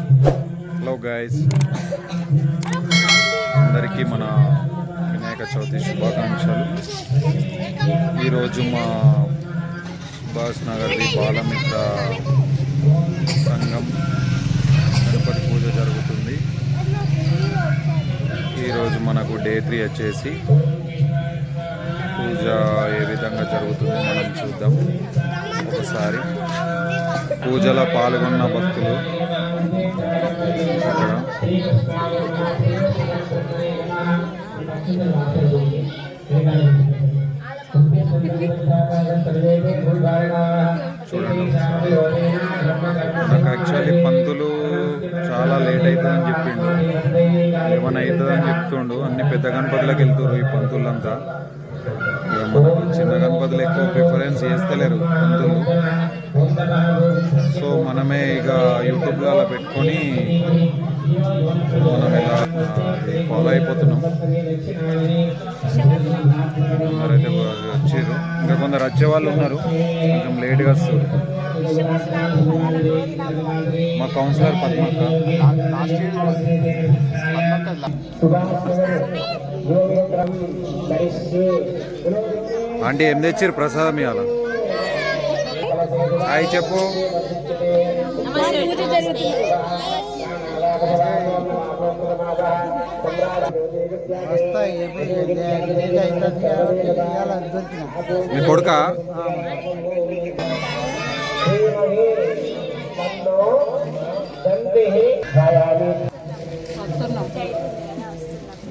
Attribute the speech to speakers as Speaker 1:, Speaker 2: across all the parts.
Speaker 1: Hello guys, అందరికీ మన వినాయక చవితి శుభాకాంక్షలు. ఈరోజు మా సుభాష్ నగర్ది బాలమిత్ర సంఘం గణపతి పూజ జరుగుతుంది. ఈరోజు మనకు డే 3 వచ్చేసి పూజ ఏ విధంగా జరుగుతుందో మనం చూద్దాం. ఒకసారి పూజలో పాల్గొన్న భక్తులు చూడండి. నాకు యాక్చువల్లీ పంతులు చాలా లేట్ అవుతుందని చెప్పిండు, 11 అవుతుందని చెప్తుండు. అన్ని పెద్ద గణపతులకు వెళ్తున్నారు ఈ పంతులంతా. ఇక మనకు చిన్న గణపతులు ఎక్కువ ప్రిఫరెన్స్ చేస్తలేరు పంతులు. సో మనమే ఇక యూట్యూబ్లో అలా పెట్టుకొని మనం ఇలా ఫాలో అయిపోతున్నాం. కొందరైతే వచ్చారు, ఇంకా కొందరు వచ్చేవాళ్ళు ఉన్నారు, కొంచెం లేట్గా వస్తారు. మా కౌన్సిలర్ పద్మక్క. ఆంటీ ఏం తెచ్చారు ప్రసాదం ఇవాళ? హాయ్ చెప్పు. మీ కొడుక?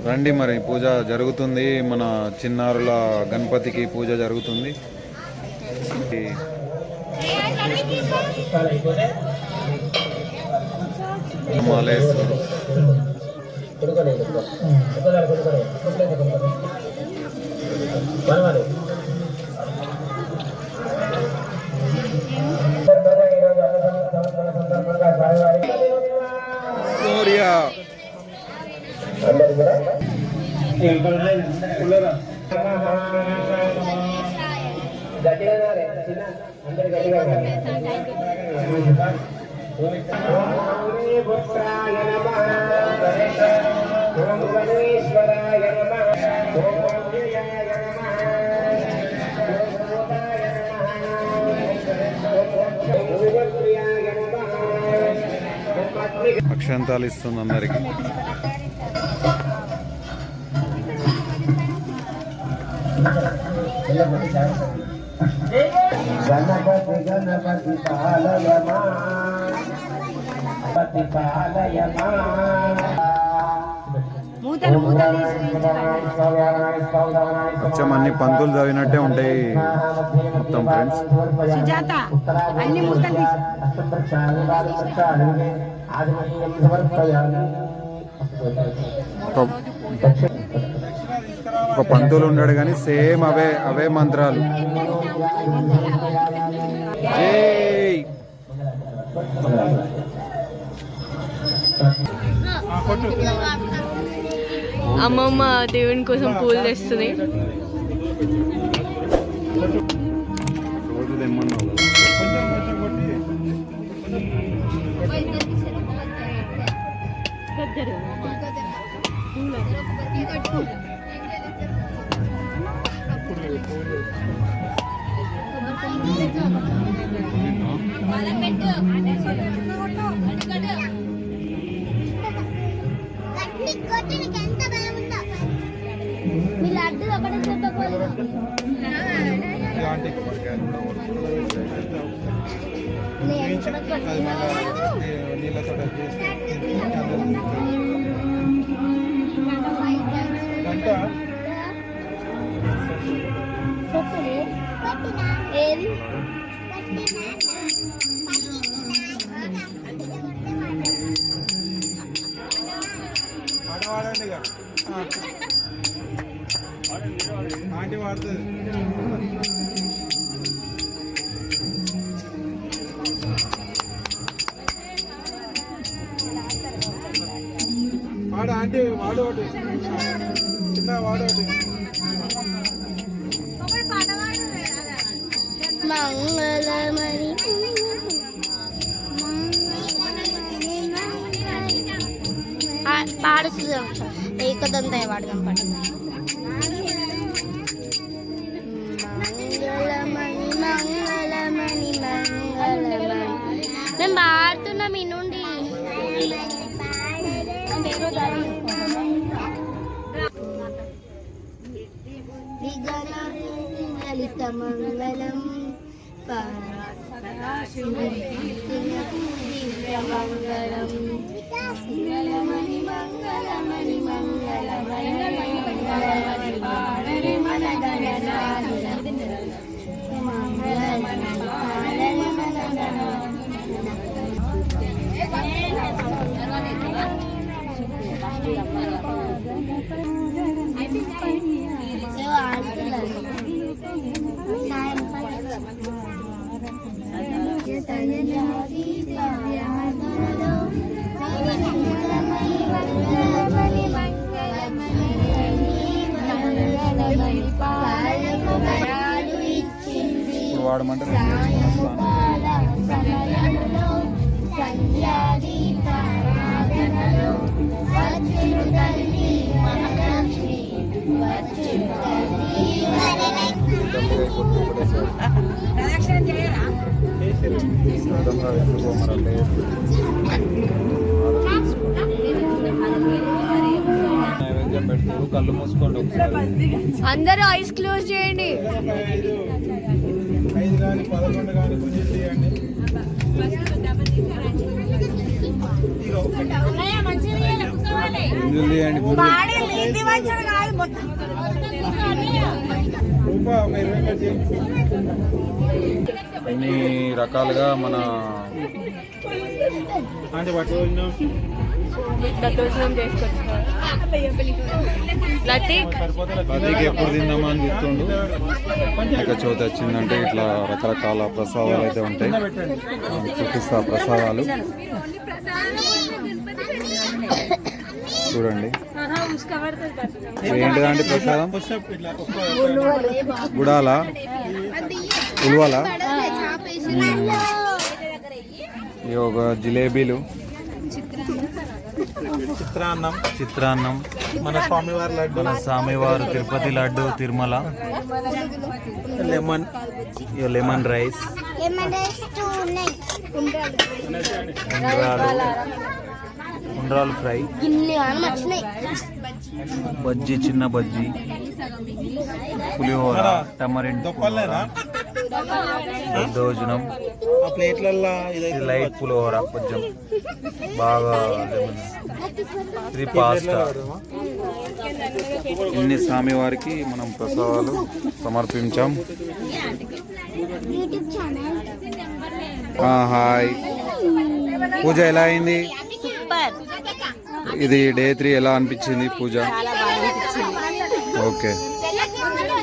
Speaker 1: రండి, మరి పూజ జరుగుతుంది. మన చిన్నారుల గణపతికి పూజ జరుగుతుంది. మాలేశ్వరు అక్షంతాలు ఇస్తుంది అందరికి.
Speaker 2: గణపతి గణపతి పాలయమా పతి పాలయమా.
Speaker 1: కొంచెం అన్ని పంతులు చదివినట్టే ఉంటాయి మొత్తం ఫ్రెండ్స్. ఒక పంతులు ఉన్నాడు కానీ సేమ్ అవే మంత్రాలు.
Speaker 3: అమ్మమ్మ దేవుని కోసం పూలు తెస్తుంది.
Speaker 1: రోజు తెమ్మన్నావు. ఆంటీ వాడుతుంది. వాడు ఆంటీ వాడు ఒకటి చిన్న వాడు ఒకటి. మంగళమణి
Speaker 4: పాడుతుంది ఏకదంతాయ వాడదాం పాట మంగళమణి మంగళమణి మంగళమణి మేము పాడుతున్నాం ఈ నుండి లలిత మంగళం మంగళం మంగళమణి మంగళమణి మంగళమణి మంగళమణి మన
Speaker 1: ఇప్పుడు వాడమంటే నైవేద్యం పెడతారు. కళ్ళు మూసుకోండి ఒకసారి.
Speaker 3: అందరూ ఐస్ క్లోజ్ చేయండి.
Speaker 5: 5 కానీ 11 కానీ పూజ చేయండి.
Speaker 1: గుంజులు తీయండి. అన్ని రకాలుగా మన
Speaker 5: అంటే పట్టుకోవచ్చు
Speaker 3: దద్దోజనం చేసుకొచ్చుకోవాలి. లతీక్
Speaker 1: లతీక్ ఎప్పుడు తిందామా అని చెప్తుండు. ఇక చవితి వచ్చిందంటే ఇట్లా రకరకాల ప్రసాదాలు అయితే ఉంటాయి. చూపిస్తా ప్రసాదాలు చూడండి. ఏంటిదండి ప్రసాదం? గుడాల ఉల్వాల ఇవి ఒక జిలేబీలు, చిత్రాన్నం,
Speaker 5: మన స్వామివారి లడ్డు,
Speaker 1: మన స్వామివారు తిరుపతి లడ్డు, తిరుమల, లెమన్ రైస్, ఉండ్రాలు ఫ్రై, బజ్జీ, చిన్న బజ్జీ, పులిహోర, టమరెంట్ దద్దోజనం,
Speaker 5: ప్లేట్లలో
Speaker 1: ఇది లైట్ పులిహోర కొంచెం బాగా లెమన్, ఇది పాస్తా. ఇన్ని స్వామివారికి మనం ప్రసాదాలు సమర్పించాం. హాయ్, పూజ ఎలా అయింది? ఇది డే 3 ఎలా అనిపించింది పూజ? ఓకే,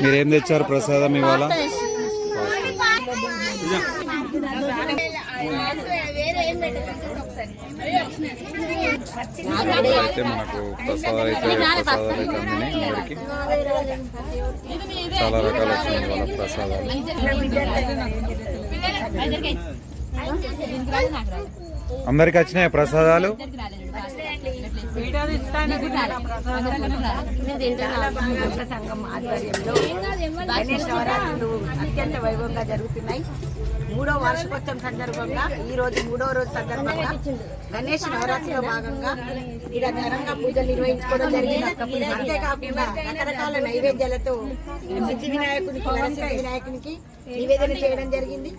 Speaker 1: మీరేం తెచ్చారు ప్రసాదం ఇవాళ? అయితే మనకు ప్రసాదాలు అయితే అందినాయి అందరికి. చాలా రకాలు వచ్చినాయి ఇవాళ ప్రసాదాలు. అందరికి వచ్చినాయి ప్రసాదాలు.
Speaker 6: సంఘం ఆధ్వర్యంలో గణేష్ నవరాత్రులు అత్యంత వైభవంగా జరుగుతున్నాయి. 3వ వార్షికోత్సవం సందర్భంగా ఈ రోజు 3వ రోజు సందర్భంగా గణేష్ నవరాత్రిలో భాగంగా ఇక్కడ ఘనంగా పూజలు నిర్వహించుకోవడం జరిగింది. అంతేకాకుండా రకరకాల నైవేద్యాలతో సిద్ధి వినాయకునికి, వరసిద్ధి వినాయకునికి నివేదన చేయడం జరిగింది.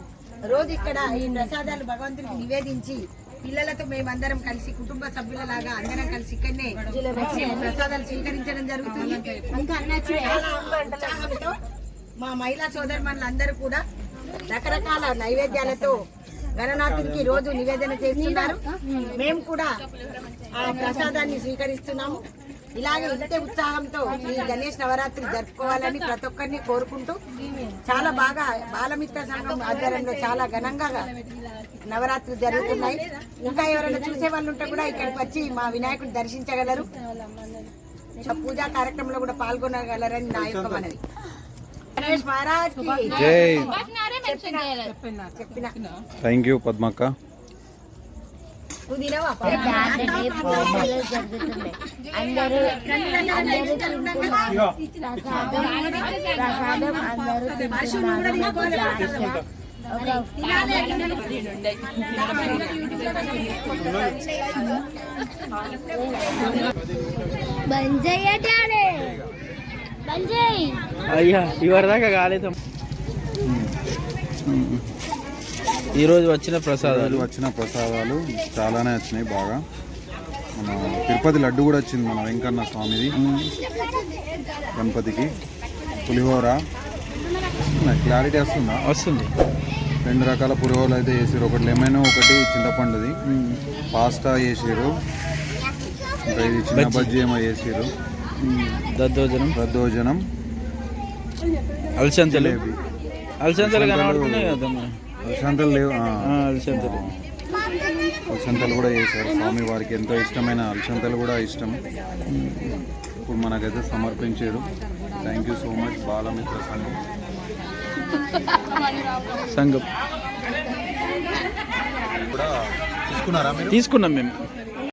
Speaker 6: రోజు ఇక్కడ ఈ ప్రసాదాలు భగవంతునికి నివేదించి పిల్లలతో మేమందరం కలిసి కుటుంబ సభ్యులలాగా అందరం కలిసి ఇక్కడనే ప్రసాదాలు స్వీకరించడం జరుగుతుంది. చాలా ఉత్సాహంతో మా మహిళా సోదరుమణులందరూ కూడా రకరకాల నైవేద్యాలతో గణనాథునికి రోజు నివేదన చేస్తున్నారు. మేము కూడా ఆ ప్రసాదాన్ని స్వీకరిస్తున్నాము. ఇలాగే ఇంతే ఉత్సాహంతో ఈ గణేష్ నవరాత్రి జరుపుకోవాలని ప్రతి ఒక్కరిని కోరుకుంటూ చాలా బాగా బాలమిత్ర సంఘం ఆధ్వర్యంలో చాలా ఘనంగా నవరాత్రి జరుగుతున్నాయి. ఇంకా ఎవరైనా చూసే వాళ్ళు ఉంటే కూడా ఇక్కడికి వచ్చి మా వినాయకుడిని దర్శించగలరు. పూజా కార్యక్రమంలో కూడా పాల్గొనగలరని నా యొక్క మనవి. గణేష్ మహారాజ్
Speaker 1: జై. Thank you Padmakka.
Speaker 4: జాతరని పూజలు జరుగుతున్నాయి. అందరూ తింటున్నారు. ప్రసాదం అందరూ తింటున్నారు. జాతర బంజయ్య డాడే బంజయ్
Speaker 7: అయ్యా ఇవరి దాకా కాలేదు. ఈరోజు వచ్చిన ప్రసాదాలు
Speaker 1: చాలానే వచ్చినాయి బాగా. మన తిరుపతి లడ్డు కూడా వచ్చింది మన వెంకన్న స్వామిది గణపతికి. పులిహోర క్లారిటీ
Speaker 7: వస్తుంది.
Speaker 1: 2 రకాల పులిహోరలు అయితే వేసారు. ఒకటి లెమన్, ఒకటి చింతపండుది. పాస్తా వేసారు. ఇంకా ఇది చిన్న బజ్జీ ఏమో వేసారు. దద్దోజనం
Speaker 7: అలసంతలు కనబడుతున్నాయి కదా.
Speaker 1: అలసంతలు లేవు.
Speaker 7: అలసంతలు
Speaker 1: అలసంతలు కూడా వేసారు. స్వామి వారికి ఎంతో ఇష్టమైన అలసంతలు కూడా ఇష్టం. ఇప్పుడు మనకైతే సమర్పించారు. Thank you so much Balamitra సంఘం
Speaker 5: కూడా తీసుకున్నారా మీరు?
Speaker 7: తీసుకున్నాం మేము.